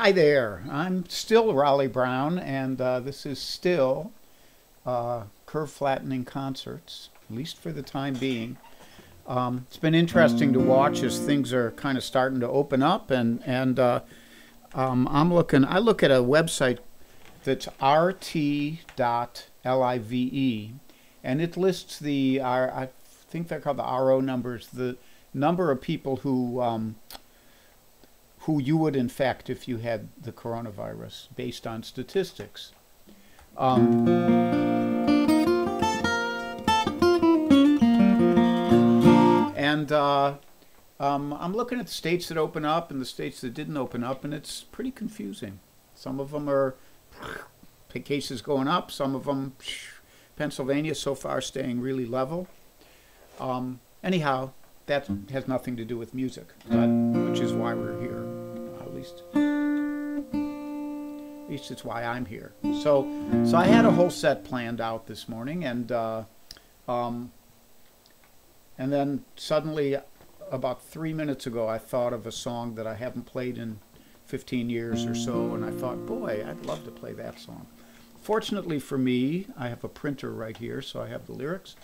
Hi there, I'm still Raleigh Brown, and this is still curve flattening concerts, at least for the time being. It's been interesting to watch as things are kind of starting to open up, and I look at a website that's rt.live, and it lists the, I think they're called the RO numbers, the number of people who you would infect if you had the coronavirus based on statistics. I'm looking at the states that open up and the states that didn't open up, and it's pretty confusing. Some of them are cases going up, some of them, Pennsylvania so far staying really level. Anyhow, that has nothing to do with music, which is why we're here. At least it's why I'm here. So I had a whole set planned out this morning, and then suddenly, about 3 minutes ago, I thought of a song that I haven't played in 15 years or so, and I thought, boy, I'd love to play that song. Fortunately for me, I have a printer right here, so I have the lyrics.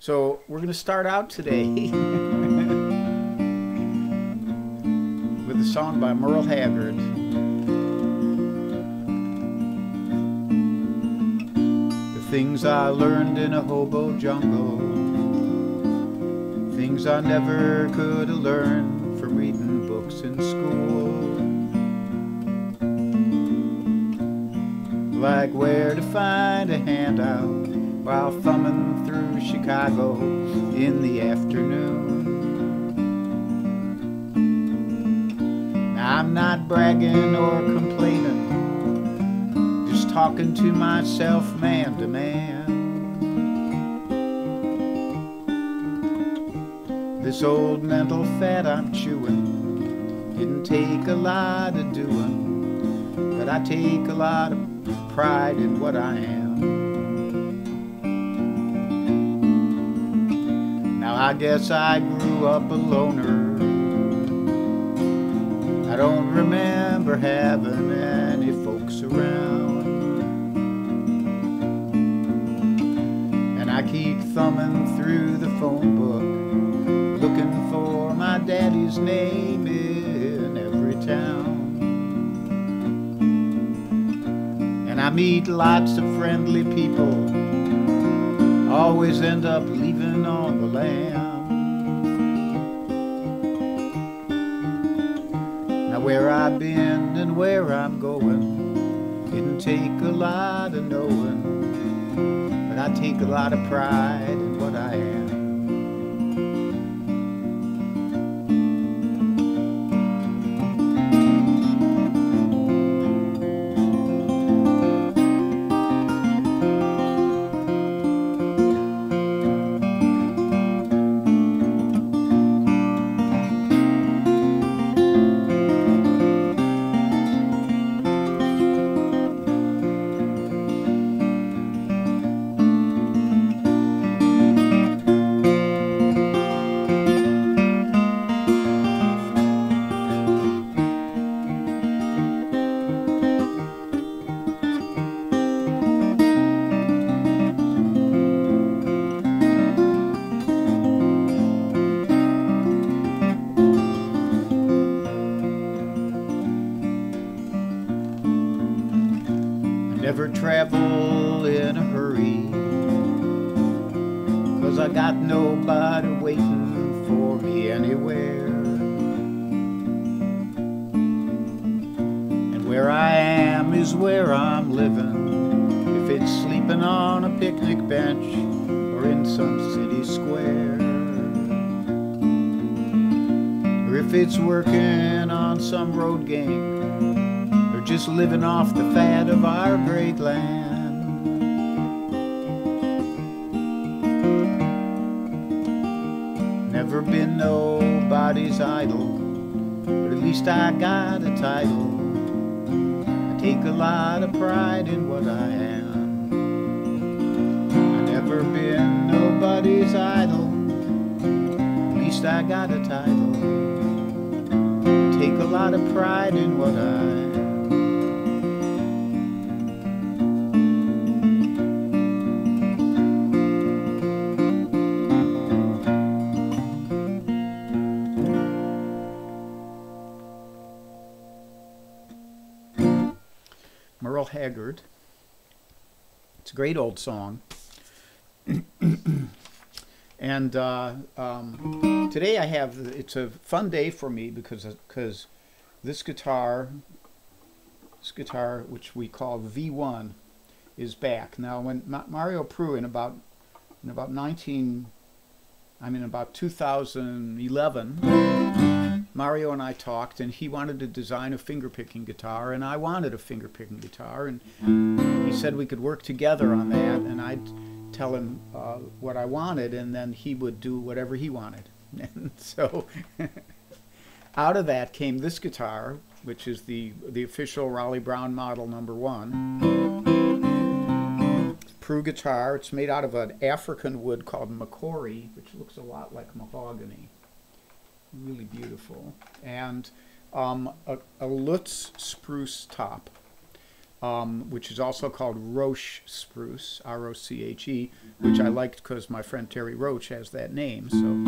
So we're going to start out today with a song by Merle Haggard. The things I learned in a hobo jungle, things I never could have learned from reading books in school. Like where to find a handout while thumbing through Chicago in the afternoon. Now I'm not bragging or complaining, just talking to myself man to man. This old mental fat I'm chewing didn't take a lot of doing, but I take a lot of pride in what I am. Now I guess I grew up a loner. I don't remember having any folks around, and I keep thumbing through the phone book looking for my daddy's name in every town. And I meet lots of friendly people, always end up leaving on the lam. Now where I've been and where I'm going didn't take a lot of knowing, but I take a lot of pride in what I am. Never travel in a hurry, 'cause I got nobody waiting for me anywhere. And where I am is where I'm living, if it's sleeping on a picnic bench or in some city square, or if it's working on some road gang, just living off the fat of our great land. Never been nobody's idol, but at least I got a title. I take a lot of pride in what I am. I've never been nobody's idol, at least I got a title. I take a lot of pride in what I am. Merle Haggard. It's a great old song. And today I have, it's a fun day for me because this guitar, which we call V1, is back. Now, when Mario Pru in about 2011, Mario and I talked, and he wanted to design a finger-picking guitar, and I wanted a finger-picking guitar, and he said we could work together on that, and I'd tell him what I wanted, and then he would do whatever he wanted. And so out of that came this guitar, which is the official Raleigh Brown model #1. Pru guitar. It's made out of an African wood called Macquarie, which looks a lot like mahogany. Really beautiful. And a Lutz spruce top, which is also called Roche spruce, R-O-C-H-E, which I liked because my friend Terry Roche has that name. So, you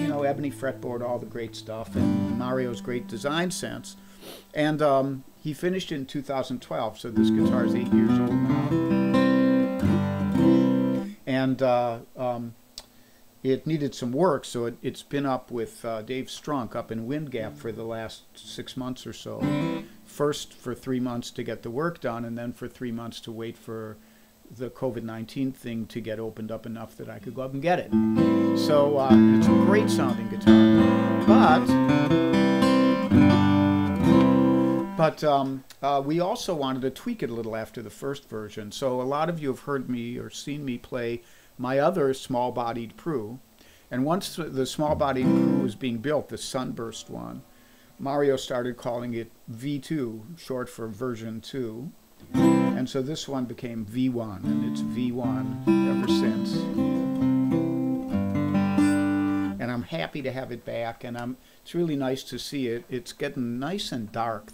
know, ebony fretboard, all the great stuff, and Mario's great design sense. And he finished in 2012, so this guitar is 8 years old now. And it needed some work, so it's been up with Dave Strunk up in Wind Gap for the last 6 months or so. First for 3 months to get the work done, and then for 3 months to wait for the COVID-19 thing to get opened up enough that I could go up and get it. So it's a great sounding guitar. But we also wanted to tweak it a little after the first version. So a lot of you have heard me or seen me play my other small-bodied Pru. And once the small-bodied Pru was being built, the Sunburst one, Mario started calling it V2, short for version 2. And so this one became V1, and it's V1 ever since. And I'm happy to have it back, and it's really nice to see it. It's getting nice and dark.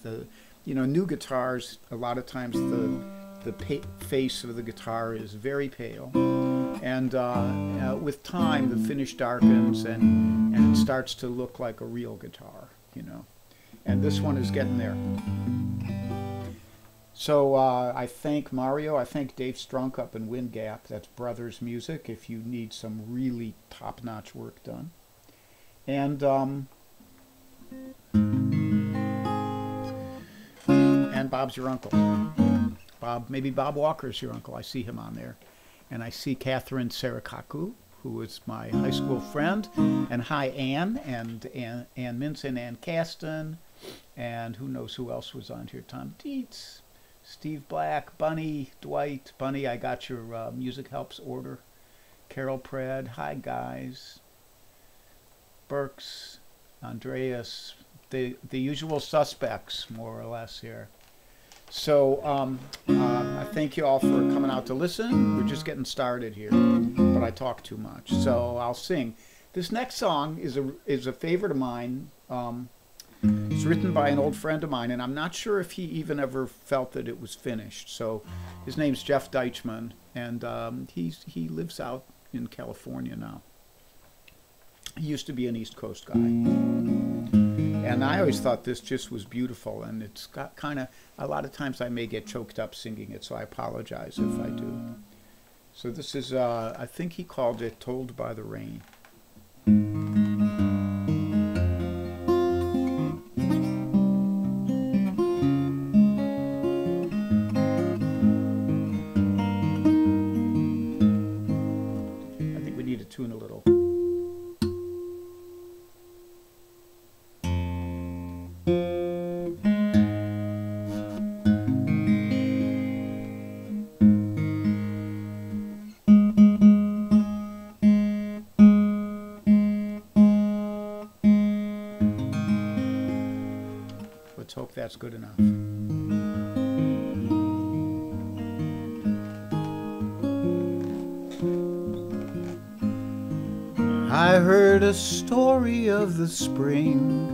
You know, new guitars, a lot of times the face of the guitar is very pale. And with time, the finish darkens, and it starts to look like a real guitar, you know. And this one is getting there. So I thank Mario. I thank Dave Strunk up in Wind Gap. That's Brothers Music if you need some really top-notch work done. And Bob's your uncle. Maybe Bob Walker's your uncle. I see him on there. And I see Catherine Sarakaku, who is my high school friend. And hi, Ann, and Ann Mintz and Ann Caston. And who knows who else was on here? Tom Dietz, Steve Black, Bunny, Dwight. Bunny, I got your Music Helps order. Carol Pred, hi guys. Burks, Andreas, the usual suspects, more or less here. So I thank you all for coming out to listen. We're just getting started here, but I talk too much, so I'll sing. This next song is a favorite of mine. It's written by an old friend of mine, and I'm not sure if he even ever felt that it was finished. So his name's Jeff Deichman, and he lives out in California now. He used to be an East Coast guy. And I always thought this just was beautiful, and it's got kind of, a lot of times I may get choked up singing it, so I apologize if I do. So this is, I think he called it Told by the Rain. I think we need to tune a little. Let's hope that's good enough. I heard a story of the spring,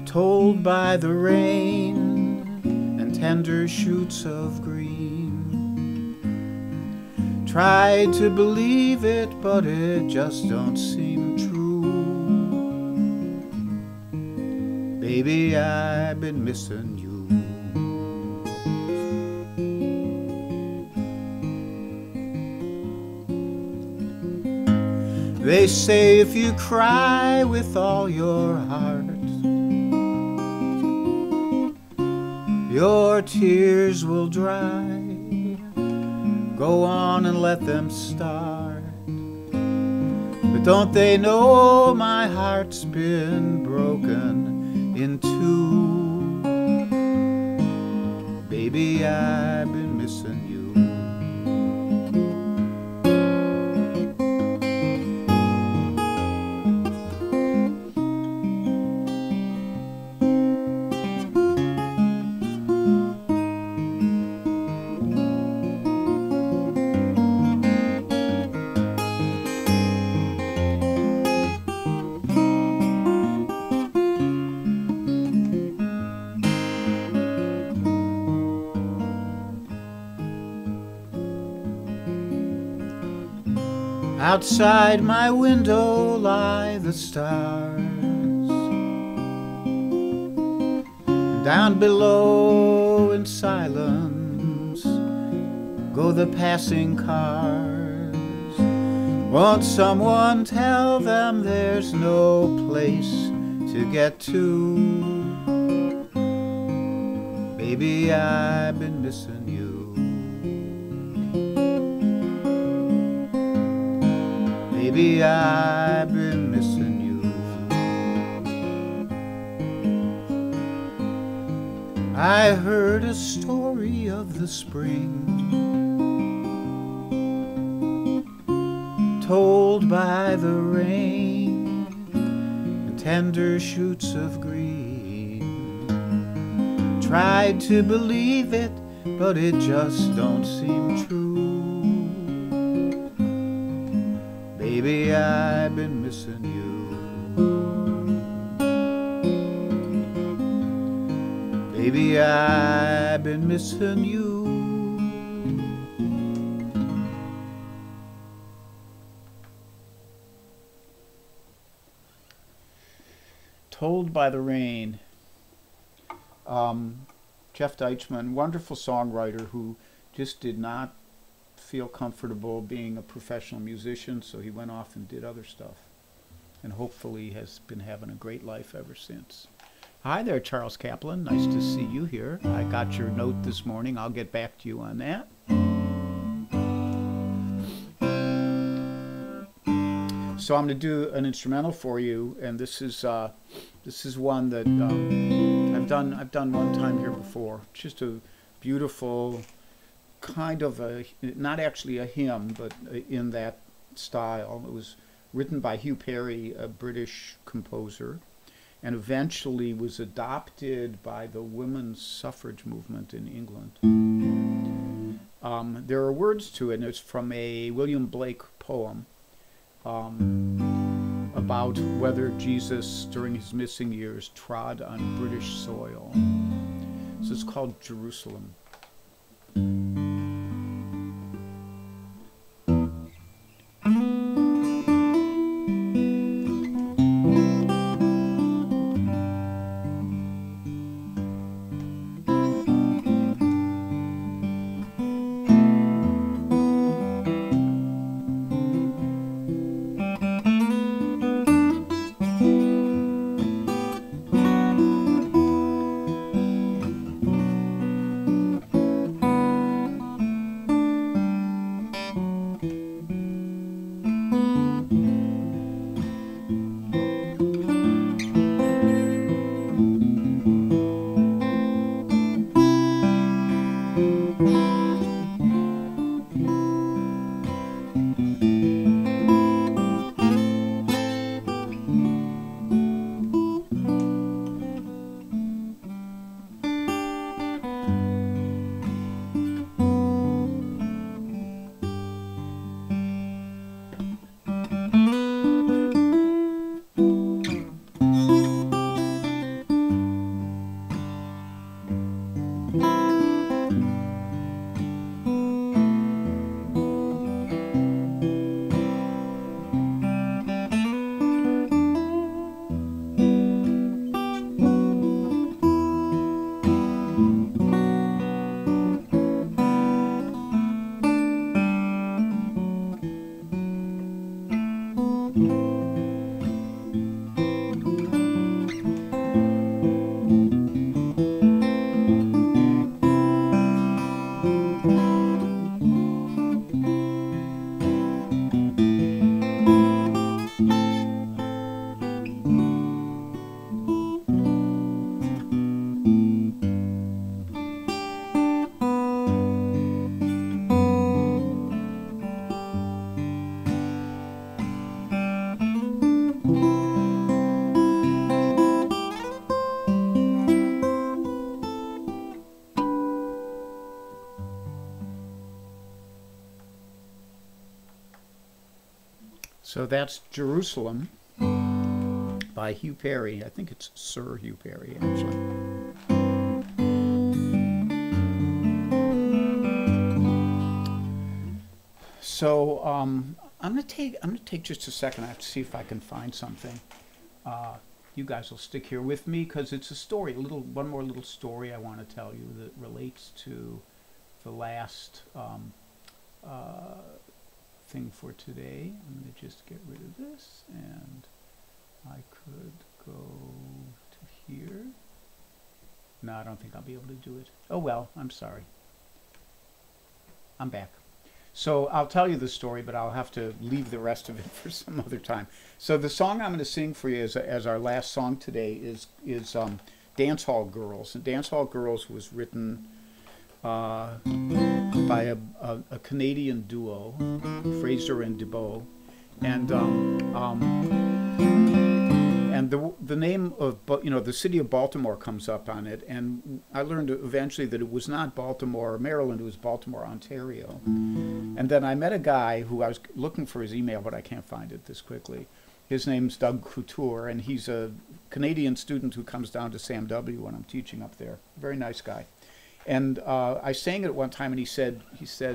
told by the rain and tender shoots of green. Tried to believe it, but it just don't seem true. Baby, I've been missing you. They say if you cry with all your heart, your tears will dry. Go on and let them start. But don't they know my heart's been broken in two? Baby, I've been missing you. Outside my window lie the stars. Down below in silence go the passing cars. Won't someone tell them there's no place to get to? Baby, I've been missing you. Baby, I've been missing you. I heard a story of the spring, told by the rain and tender shoots of green. Tried to believe it, but it just don't seem true. Baby, I've been missing you. Baby, I've been missing you. Told by the Rain. Jeff Deichman, wonderful songwriter who just did not feel comfortable being a professional musician, so he went off and did other stuff, and hopefully has been having a great life ever since. Hi there, Charles Kaplan. Nice to see you here. I got your note this morning. I'll get back to you on that. So I'm going to do an instrumental for you, and this is one that I've done one time here before. Just a beautiful kind of a, not actually a hymn, but in that style. It was written by Hugh, a British composer, and eventually was adopted by the women's suffrage movement in England. There are words to it, and it's from a William Blake poem about whether Jesus, during his missing years, trod on British soil. So it's called Jerusalem. So that's Jerusalem by Hugh Perry. I think it's Sir Hugh Perry, actually. So I'm gonna take just a second. I have to see if I can find something. You guys will stick here with me because it's a story, one more little story I want to tell you that relates to the last thing for today. I'm going to just get rid of this, and I could go to here. No, I don't think I'll be able to do it. Oh well, I'm sorry. I'm back. So I'll tell you the story, but I'll have to leave the rest of it for some other time. So the song I'm going to sing for you as our last song today is Dancehall Girls. And Dancehall Girls was written by a Canadian duo, Fraser and Duvall, and the name of, the city of Baltimore comes up on it, and I learned eventually that it was not Baltimore, Maryland, it was Baltimore, Ontario. And then I met a guy who I was looking for his email, but I can't find it this quickly. His name's Doug Couture, and he's a Canadian student who comes down to Sam W. when I'm teaching up there. Very nice guy. And I sang it at one time, and he said,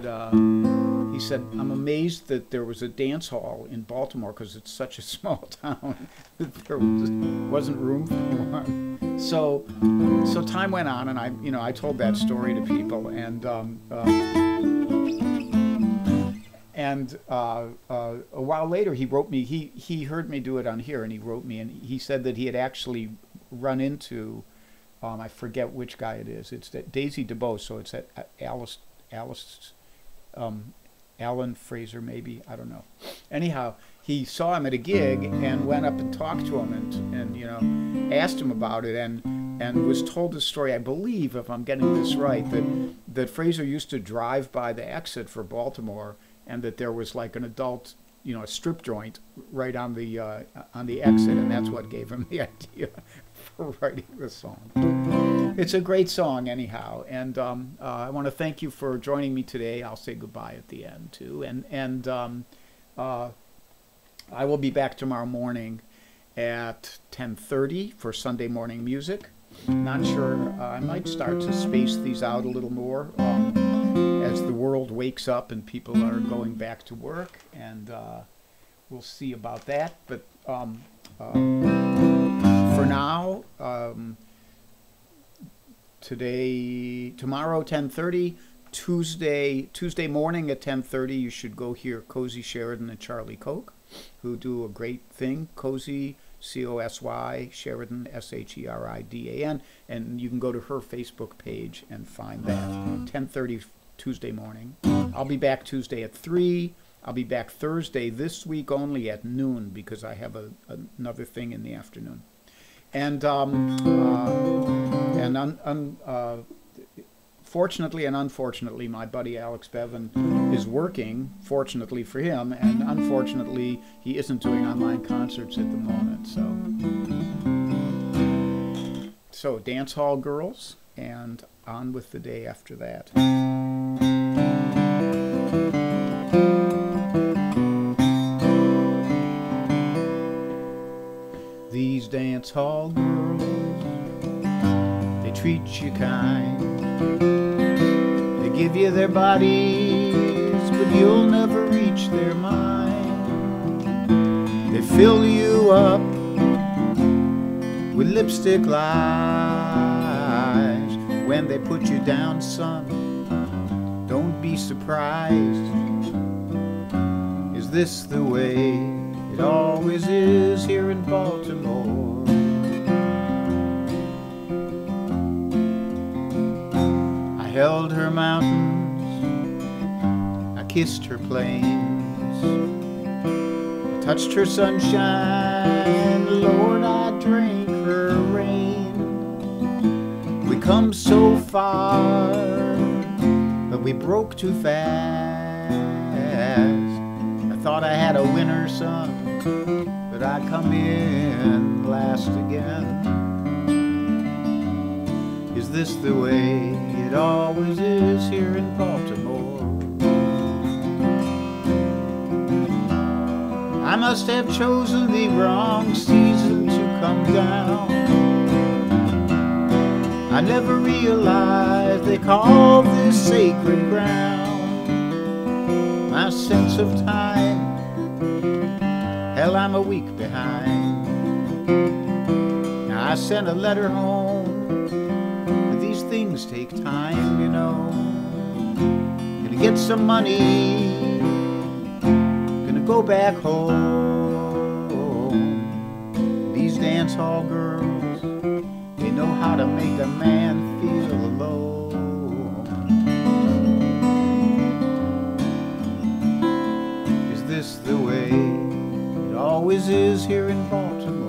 I'm amazed that there was a dance hall in Baltimore because it's such a small town that there wasn't room for one. So time went on, and I told that story to people, and a while later he wrote me. He heard me do it on here, and he wrote me, and he said that he had actually run into. I forget which guy it is. It's that Daisy DeBose, so it's that Alan Fraser, maybe, I don't know. Anyhow, he saw him at a gig and went up and talked to him and asked him about it and was told the story, I believe, if I'm getting this right, that Fraser used to drive by the exit for Baltimore, and that there was like an adult, a strip joint right on the exit, and that's what gave him the idea for writing the song. It's a great song anyhow, and I want to thank you for joining me today. I'll say goodbye at the end too, and I will be back tomorrow morning at 10:30 for Sunday morning music. Not sure, I might start to space these out a little more as the world wakes up and people are going back to work, and we'll see about that, but for now, tomorrow 10:30, Tuesday morning at 10:30, you should go hear Cozy Sheridan and Charlie Koch, who do a great thing. Cozy, C-O-S-Y, Sheridan, S-H-E-R-I-D-A-N, and you can go to her Facebook page and find that. 10:30 Tuesday morning. I'll be back Tuesday at 3. I'll be back Thursday this week only at noon because I have another thing in the afternoon. And fortunately and unfortunately, my buddy Alex Bevan is working, fortunately for him, and unfortunately, he isn't doing online concerts at the moment. So Dance Hall Girls, and on with the day after that. These dance hall girls, they treat you kind. They give you their bodies, but you'll never reach their mind. They fill you up with lipstick lies. When they put you down, son, don't be surprised. Is this the way it always is here in Baltimore. I held her mountains, I kissed her plains, I touched her sunshine, Lord, I drank her rain. We come so far, but we broke too fast. I thought I had a winner, son, but I come in last again. Is this the way it always is here in Baltimore? I must have chosen the wrong season to come down. I never realized they call this sacred ground. My sense of time, hell, I'm a week behind. Now I sent a letter home, but these things take time, you know. Gonna get some money, gonna go back home. These dance hall girls, they know how to make a man feel alone. Is this the way it always is here in Baltimore?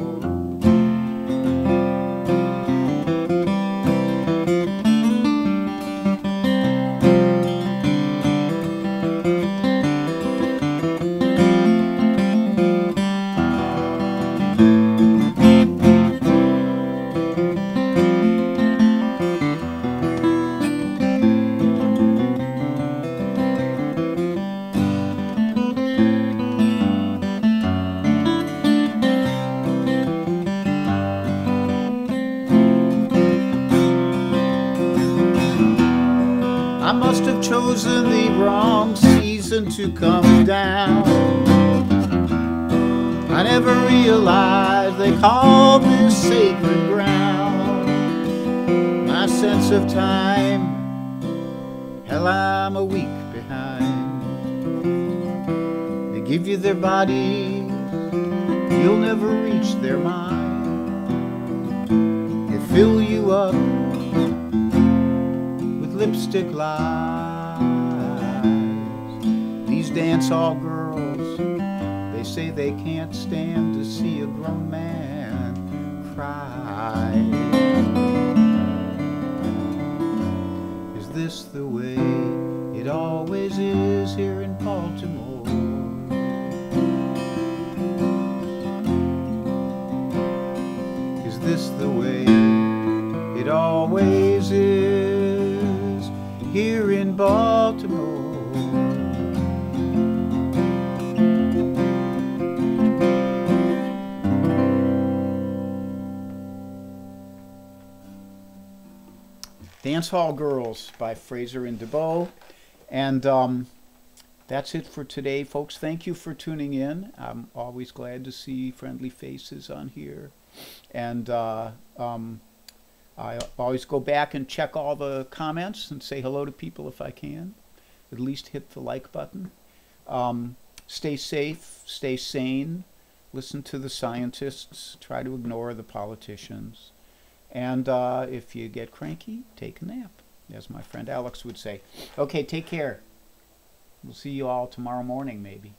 I must have chosen the wrong season to come down. I never realized they call this sacred ground. My sense of time, hell, I'm a week behind. They give you their bodies, you'll never reach their mind. They fill you up lipstick lies. These dance hall girls, they say they can't stand to see a grown man cry. Is this the way it always is here in Baltimore? Is this the way it always is here in Baltimore? Dance Hall Girls by Fraser and Duvall. And that's it for today, folks. Thank you for tuning in. I'm always glad to see friendly faces on here. And I always go back and check all the comments and say hello to people if I can. At least hit the like button. Stay safe, stay sane, listen to the scientists, try to ignore the politicians. And if you get cranky, take a nap, as my friend Alex would say. Okay, take care. We'll see you all tomorrow morning, maybe.